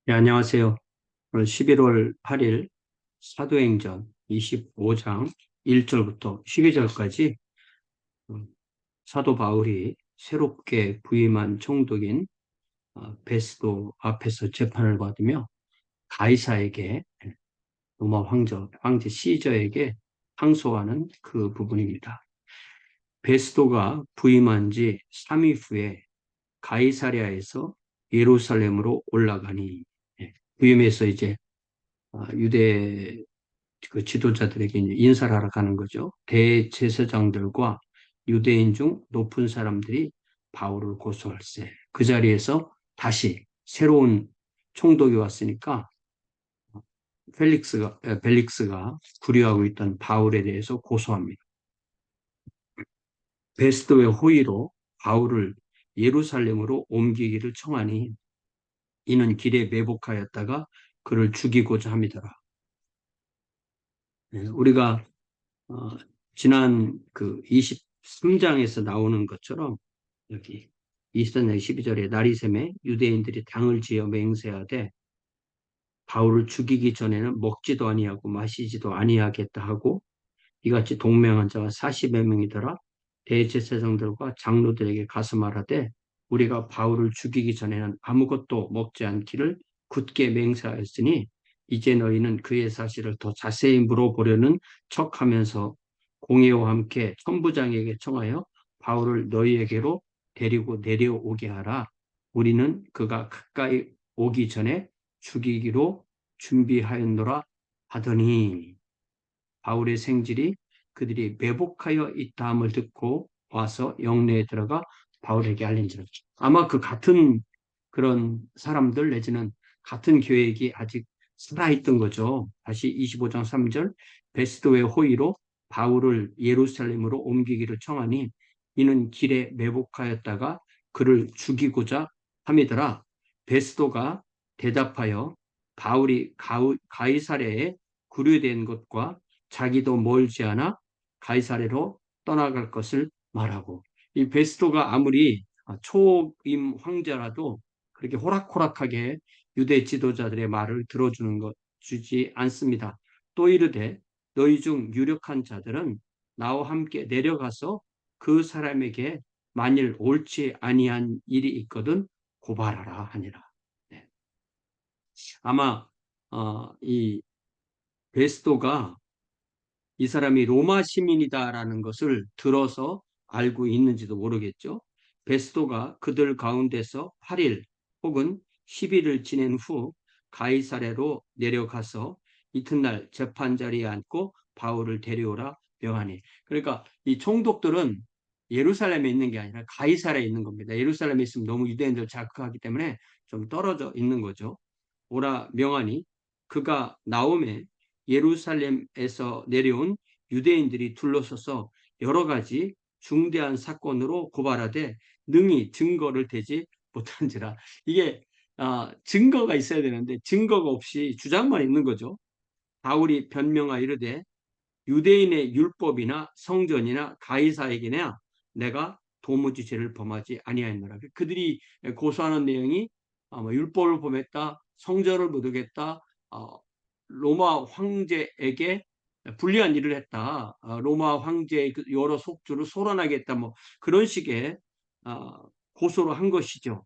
네, 안녕하세요. 오늘 11월 8일 사도행전 25장 1절부터 12절까지 사도 바울이 새롭게 부임한 총독인 베스도 앞에서 재판을 받으며 가이사에게 로마 황제 시저에게 항소하는 그 부분입니다. 베스도가 부임한 지 3일 후에 가이사랴에서 예루살렘으로 올라가니, 부임해서 이제 유대 그 지도자들에게 이제 인사를 하러 가는 거죠. 대제사장들과 유대인 중 높은 사람들이 바울을 고소할세. 그 자리에서 다시 새로운 총독이 왔으니까 벨릭스가 구려하고 있던 바울에 대해서 고소합니다. 베스도의 호의로 바울을 예루살렘으로 옮기기를 청하니 이는 길에 매복하였다가 그를 죽이고자 함이더라. 우리가 어, 지난 그 23장에서 나오는 것처럼 여기 23장 12절에 나리샘에 유대인들이 당을 지어 맹세하되 바울을 죽이기 전에는 먹지도 아니하고 마시지도 아니하겠다 하고 이같이 동맹한 자가 40여 명이더라. 대제사장들과 장로들에게 가서 말하되 우리가 바울을 죽이기 전에는 아무것도 먹지 않기를 굳게 맹세하였으니 이제 너희는 그의 사실을 더 자세히 물어보려는 척하면서 공회와 함께 천부장에게 청하여 바울을 너희에게로 데리고 내려오게 하라. 우리는 그가 가까이 오기 전에 죽이기로 준비하였노라 하더니 바울의 생질이 그들이 매복하여 있다함을 듣고 와서 영내에 들어가 바울에게 알린지라. 아마 그 같은 그런 사람들 내지는 같은 계획이 아직 살아있던 거죠. 다시 25장 3절 베스도의 호의로 바울을 예루살렘으로 옮기기를 청하니 이는 길에 매복하였다가 그를 죽이고자 함이더라. 베스도가 대답하여 바울이 가이사랴에 구류된 것과 자기도 멀지 않아 가이사랴로 떠나갈 것을 말하고, 이 베스도가 아무리 초임 황제라도 그렇게 호락호락하게 유대 지도자들의 말을 들어주는 것 주지 않습니다. 또 이르되 너희 중 유력한 자들은 나와 함께 내려가서 그 사람에게 만일 옳지 아니한 일이 있거든 고발하라 하니라. 네. 아마 이 베스도가 이 사람이 로마 시민이다라는 것을 들어서 알고 있는지도 모르겠죠. 베스도가 그들 가운데서 8일 혹은 10일을 지낸 후 가이사랴로 내려가서 이튿날 재판 자리에 앉고 바울을 데려오라 명하니. 그러니까 이 총독들은 예루살렘에 있는 게 아니라 가이사랴에 있는 겁니다. 예루살렘에 있으면 너무 유대인들 자극하기 때문에 좀 떨어져 있는 거죠. 오라 명하니 그가 나오매 예루살렘에서 내려온 유대인들이 둘러서서 여러 가지 중대한 사건으로 고발하되 능히 증거를 대지 못한지라. 이게 증거가 있어야 되는데 증거가 없이 주장만 있는 거죠. 바울이 변명하 이르되 유대인의 율법이나 성전이나 가이사에게나 내가 도무지 죄를 범하지 아니하였노라. 그들이 고소하는 내용이 율법을 범했다, 성전을 못 어겼다, 로마 황제에게 불리한 일을 했다, 로마 황제의 여러 속주를 소란하게 했다, 뭐 그런 식의 고소를 한 것이죠.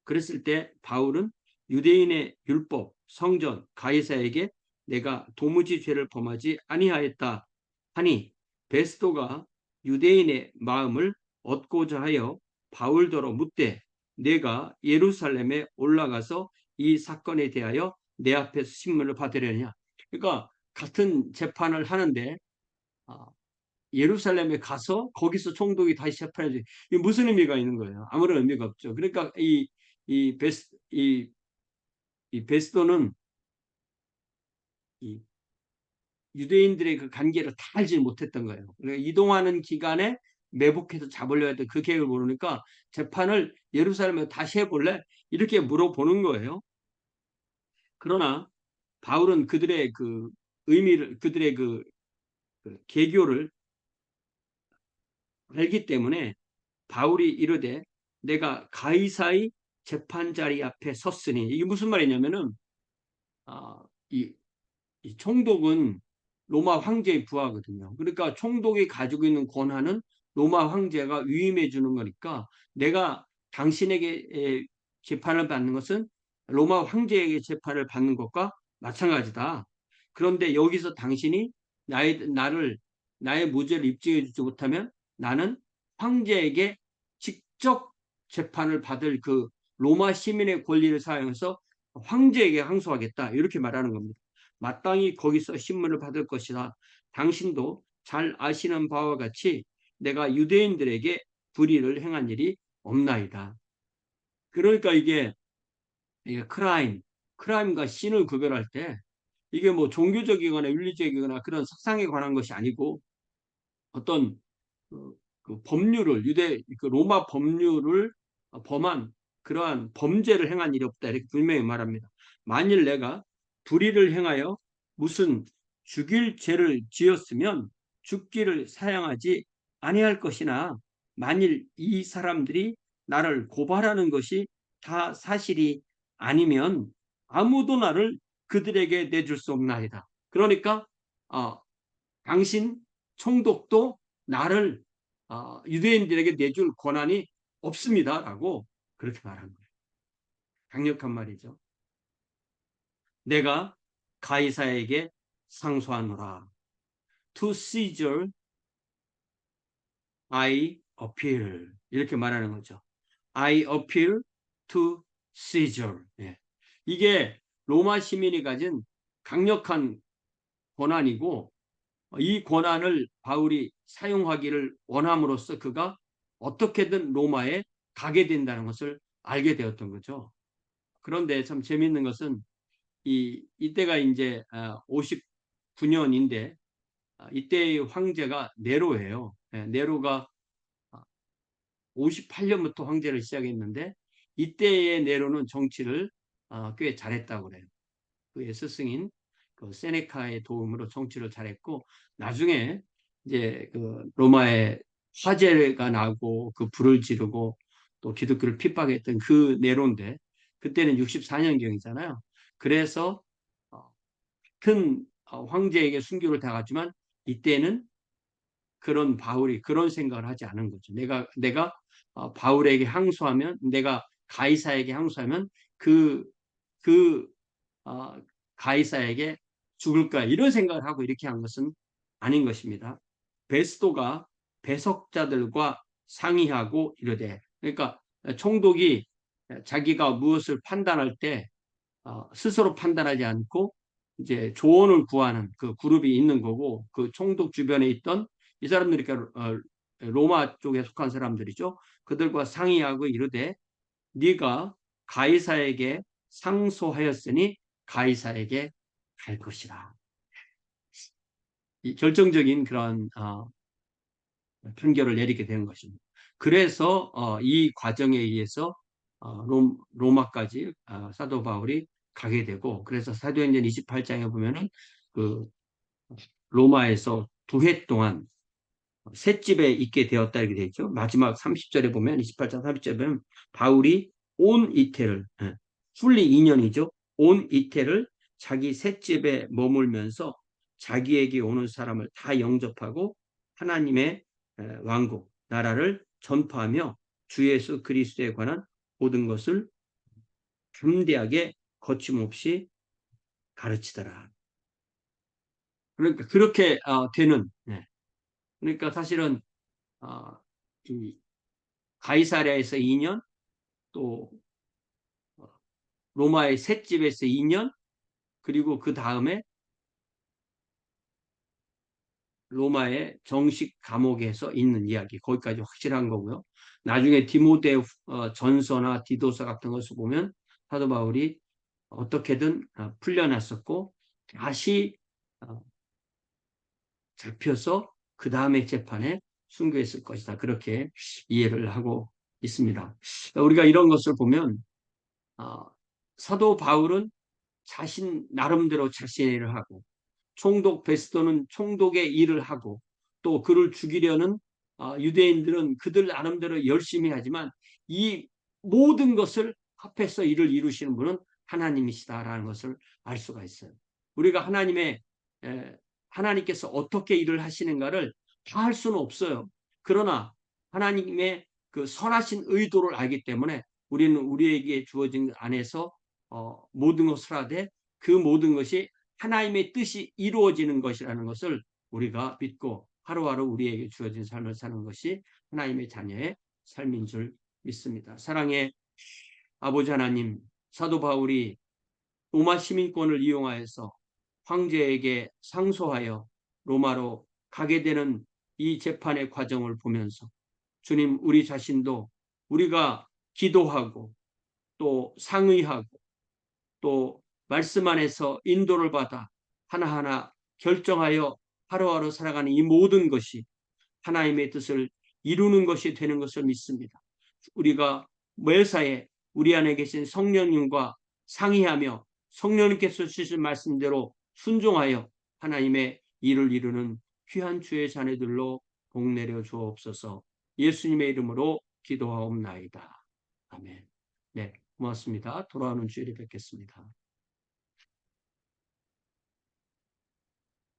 그랬을 때 바울은 유대인의 율법, 성전, 가이사에게 내가 도무지 죄를 범하지 아니하였다 하니 베스도가 유대인의 마음을 얻고자 하여 바울더러 묻되 내가 예루살렘에 올라가서 이 사건에 대하여 내 앞에서 신문을 받으려냐. 그러니까 같은 재판을 하는데 예루살렘에 가서 거기서 총독이 다시 재판해야지. 이게 무슨 의미가 있는 거예요? 아무런 의미가 없죠. 그러니까 이 베스도는 이 유대인들의 그 관계를 다 알지 못했던 거예요. 그러니까 이동하는 기간에 매복해서 잡으려 했던 그 계획을 모르니까 재판을 예루살렘에 다시 해볼래? 이렇게 물어보는 거예요. 그러나 바울은 그들의 그 의미를, 그들의 그 계교를 알기 때문에 바울이 이르되 내가 가이사의 재판 자리 앞에 섰으니, 이게 무슨 말이냐면은 아, 이 총독은 로마 황제의 부하거든요. 그러니까 총독이 가지고 있는 권한은 로마 황제가 위임해 주는 거니까, 내가 당신에게 재판을 받는 것은 로마 황제에게 재판을 받는 것과 마찬가지다. 그런데 여기서 당신이 나의 무죄를 입증해 주지 못하면 나는 황제에게 직접 재판을 받을 그 로마 시민의 권리를 사용해서 황제에게 항소하겠다, 이렇게 말하는 겁니다. 마땅히 거기서 신문을 받을 것이다. 당신도 잘 아시는 바와 같이 내가 유대인들에게 불의를 행한 일이 없나이다. 그러니까 이게 크라임과 신을 구별할 때, 이게 뭐 종교적이거나 윤리적이거나 그런 사상에 관한 것이 아니고, 어떤 그 법률을, 그 로마 법률을 범한 그러한 범죄를 행한 일이 없다, 이렇게 분명히 말합니다. 만일 내가 불의를 행하여 무슨 죽일 죄를 지었으면 죽기를 사양하지 아니할 것이나, 만일 이 사람들이 나를 고발하는 것이 다 사실이 아니면 아무도 나를 그들에게 내줄 수 없나이다. 그러니까 어, 당신 총독도 나를 유대인들에게 내줄 권한이 없습니다라고 그렇게 말한 거예요. 강력한 말이죠. 내가 가이사에게 상소하노라. To Caesar I appeal. 이렇게 말하는 거죠. I appeal to Caesar. 예. 이게 로마 시민이 가진 강력한 권한이고, 이 권한을 바울이 사용하기를 원함으로써 그가 어떻게든 로마에 가게 된다는 것을 알게 되었던 거죠. 그런데 참 재미있는 것은 이때가 이제 59년인데, 이때의 황제가 네로예요. 네로가 58년부터 황제를 시작했는데, 이때의 네로는 정치를 꽤 잘했다고 그래요. 그의 스승인 그 세네카의 도움으로 정치를 잘했고, 나중에 이제 그 로마에 화재가 나고 그 불을 지르고 또 기독교를 핍박했던 그 네로인데, 그때는 64년경이잖아요. 그래서 큰 황제에게 순교를 당했지만, 이때는 그런 바울이 그런 생각을 하지 않은 거죠. 내가 바울에게 항소하면, 내가 가이사에게 항소하면 그 어, 가이사에게 죽을까, 이런 생각을 하고 이렇게 한 것은 아닌 것입니다. 베스도가 배석자들과 상의하고 이르되, 그러니까 총독이 자기가 무엇을 판단할 때 스스로 판단하지 않고 이제 조언을 구하는 그 그룹이 있는 거고, 그 총독 주변에 있던 이 사람들이 로마 쪽에 속한 사람들이죠. 그들과 상의하고 이르되, 네가 가이사에게 상소하였으니 가이사에게 갈 것이라. 이 결정적인 그런 판결을 내리게 된 것입니다. 그래서 이 과정에 의해서 로마까지 사도 바울이 가게 되고, 그래서 사도행전 28장에 보면은 그 로마에서 2해 동안 셋집에 있게 되었다, 이렇게 되어 있죠. 마지막 30절에 보면, 28장 30절에 보면 바울이 온 이태를, 풀리 2년이죠. 온 이태를 자기 셋집에 머물면서 자기에게 오는 사람을 다 영접하고 하나님의 왕국, 나라를 전파하며 주 예수 그리스도에 관한 모든 것을 담대하게 거침없이 가르치더라. 그러니까 그렇게 되는, 그러니까 사실은 이 가이사랴에서 2년, 또 로마의 셋집에서 2년, 그리고 그 다음에 로마의 정식 감옥에서 있는 이야기, 거기까지 확실한 거고요. 나중에 디모데 전서나 디도서 같은 것을 보면 사도 바울이 어떻게든 풀려났었고, 다시 잡혀서 그 다음에 재판에 순교했을 것이다, 그렇게 이해를 하고 있습니다. 우리가 이런 것을 보면 사도 바울은 자신 나름대로 자신의 일을 하고, 총독 베스도는 총독의 일을 하고, 또 그를 죽이려는 유대인들은 그들 나름대로 열심히 하지만, 이 모든 것을 합해서 일을 이루시는 분은 하나님이시다라는 것을 알 수가 있어요. 우리가 하나님께서 어떻게 일을 하시는가를 다 할 수는 없어요. 그러나 하나님의 그 선하신 의도를 알기 때문에 우리는 우리에게 주어진 안에서 모든 것을 하되 그 모든 것이 하나님의 뜻이 이루어지는 것이라는 것을 우리가 믿고 하루하루 우리에게 주어진 삶을 사는 것이 하나님의 자녀의 삶인 줄 믿습니다. 사랑의 아버지 하나님, 사도 바울이 로마 시민권을 이용하여서 황제에게 상소하여 로마로 가게 되는 이 재판의 과정을 보면서 주님, 우리 자신도 우리가 기도하고 또 상의하고 또 말씀 안에서 인도를 받아 하나하나 결정하여 하루하루 살아가는 이 모든 것이 하나님의 뜻을 이루는 것이 되는 것을 믿습니다. 우리가 매사에 우리 안에 계신 성령님과 상의하며 성령님께서 주신 말씀대로 순종하여 하나님의 일을 이루는 귀한 주의 자녀들로 복 내려 주옵소서. 예수님의 이름으로 기도하옵나이다. 아멘. 네, 고맙습니다. 돌아오는 주일에 뵙겠습니다.